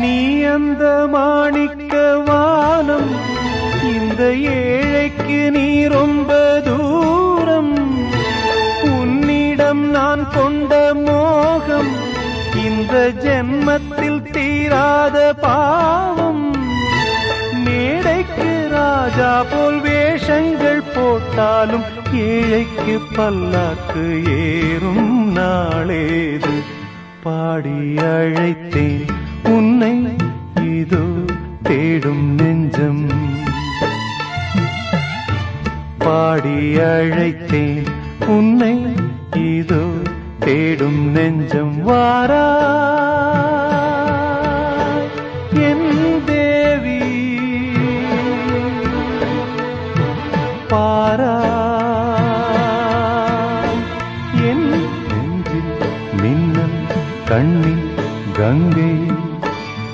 நீ அந்த மாணிக்க வானம், இந்த ஏழைக்கு நீ ரொம்ப தூரம். உன்னிடம் நான் கொண்ட மோகம் இந்த ஜென்மத்தில் தீராத பாவம். மேடைக்கு ராஜா போல் வேஷங்கள் போட்டாலும் ஏழைக்கு பல்லாக்கு ஏறும் நாளேது. பாடி அழைத்தேன் உன்னை, இதோ தேடும் நெஞ்சம். பாடி அழைத்தேன் உன்னை, இதோ தேடும் நெஞ்சம். வாரா